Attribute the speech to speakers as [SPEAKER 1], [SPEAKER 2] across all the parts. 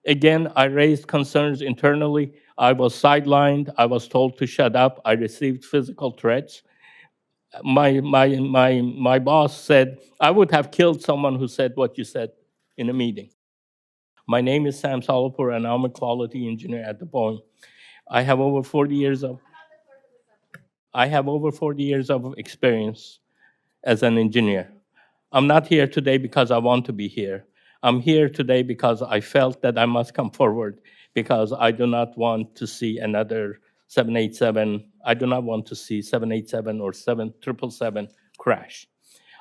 [SPEAKER 1] Again, I raised concerns internally. I was sidelined. I was told to shut up. I received physical threats. My boss said, I would have killed someone who said what you said in a meeting. My name is Sam Salehpour, and I'm a quality engineer at the Boeing. I have over 40 years of I have over 40 years of experience as an engineer. I'm not here today because I want to be here. I'm here today because I felt that I must come forward because I do not want to see another 787. I do not want to see 787 or 777 crash.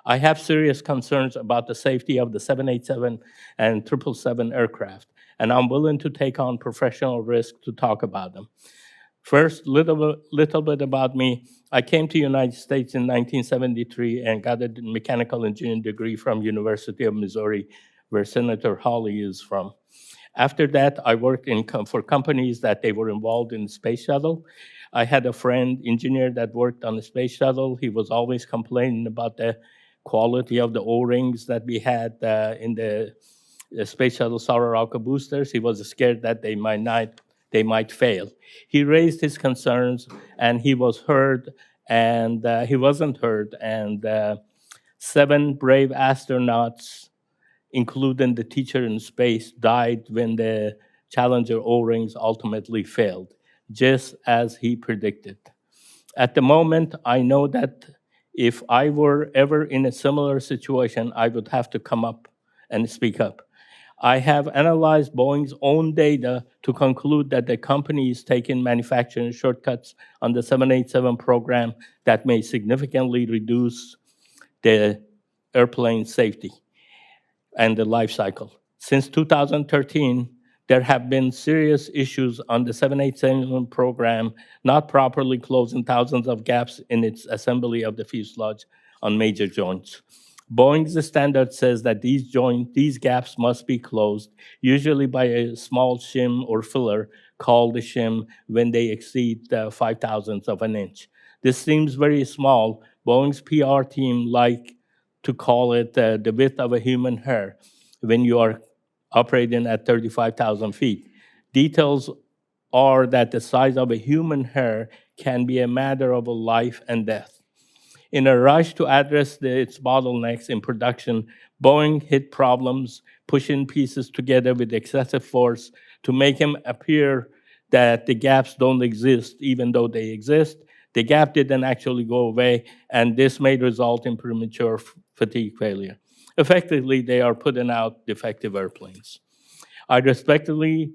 [SPEAKER 1] I have serious concerns about the safety of the 787 and 777 aircraft, and I'm willing to take on professional risk to talk about them. First, little bit about me. I came to the United States in 1973 and got a mechanical engineering degree from University of Missouri, where Senator Hawley is from. After that, I worked for companies that they were involved in the space shuttle. I had a friend, engineer, that worked on the space shuttle. He was always complaining about the quality of the O-rings that we had in the space shuttle Sararaka boosters. He was scared that they might fail. He raised his concerns, and he was heard, and he wasn't heard. And 7 brave astronauts, including the teacher in space, died when the Challenger O-rings ultimately failed, just as he predicted. At the moment, I know that if I were ever in a similar situation, I would have to come up and speak up. I have analyzed Boeing's own data to conclude that the company is taking manufacturing shortcuts on the 787 program that may significantly reduce the airplane safety and the life cycle. Since 2013, there have been serious issues on the 787 program, not properly closing thousands of gaps in its assembly of the fuselage on major joints. Boeing's standard says that these gaps must be closed, usually by a small shim or filler called a shim when they exceed 5 thousandths of an inch. This seems very small. Boeing's PR team like to call it the width of a human hair when you are operating at 35,000 feet. Details are that the size of a human hair can be a matter of life and death. In a rush to address its bottlenecks in production, Boeing hit problems pushing pieces together with excessive force to make them appear that the gaps don't exist, even though they exist. The gap didn't actually go away, and this may result in premature fatigue failure. Effectively, they are putting out defective airplanes. I repeatedly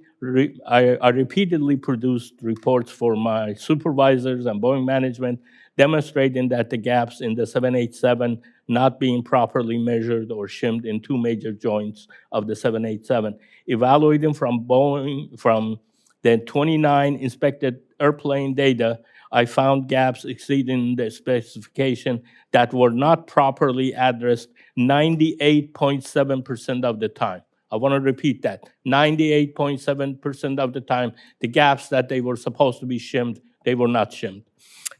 [SPEAKER 1] produced reports for my supervisors and Boeing management demonstrating that the gaps in the 787 not being properly measured or shimmed in 2 major joints of the 787. Evaluating from the 29 inspected airplane data, I found gaps exceeding the specification that were not properly addressed 98.7% of the time. I want to repeat that. 98.7% of the time, the gaps that they were supposed to be shimmed, they were not shimmed.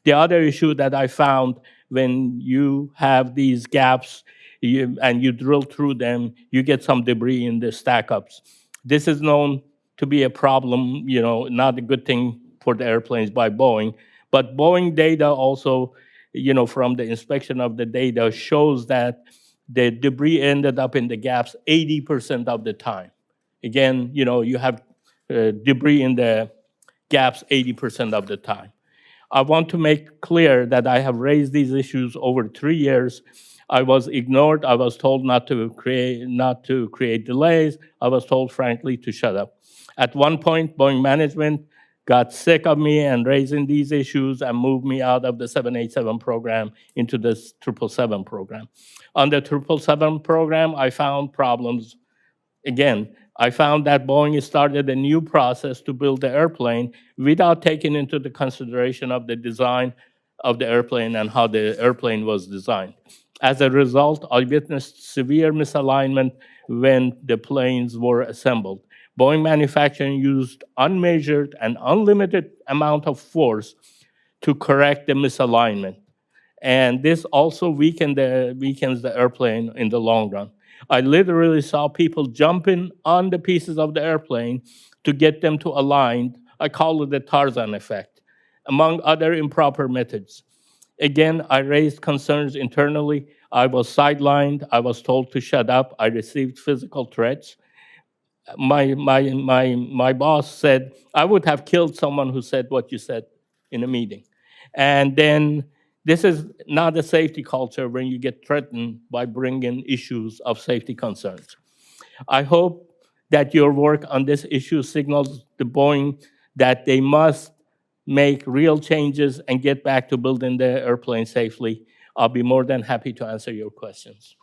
[SPEAKER 1] The other issue that I found, when you have these gaps and you drill through them, you get some debris in the stack-ups. This is known to be a problem, not a good thing for the airplanes by Boeing. But Boeing data also, from the inspection of the data, shows that the debris ended up in the gaps 80% of the time. Again, you have debris in the gaps 80% of the time. I want to make clear that I have raised these issues over 3 years. I was ignored. I was told not to create delays. I was told, frankly, to shut up. At one point, Boeing management got sick of me and raising these issues and moved me out of the 787 program into the 777 program. On the 777 program, I found problems. Again, I found that Boeing started a new process to build the airplane without taking into the consideration of the design of the airplane and how the airplane was designed. As a result, I witnessed severe misalignment when the planes were assembled. Boeing manufacturing used unmeasured and unlimited amount of force to correct the misalignment. And this also weakens the airplane in the long run. I literally saw people jumping on the pieces of the airplane to get them to align. I call it the Tarzan effect, among other improper methods. Again, I raised concerns internally. I was sidelined. I was told to shut up. I received physical threats. My boss said, I would have killed someone who said what you said in a meeting. And then this is not a safety culture when you get threatened by bringing issues of safety concerns. I hope that your work on this issue signals to Boeing that they must make real changes and get back to building the airplane safely. I'll be more than happy to answer your questions.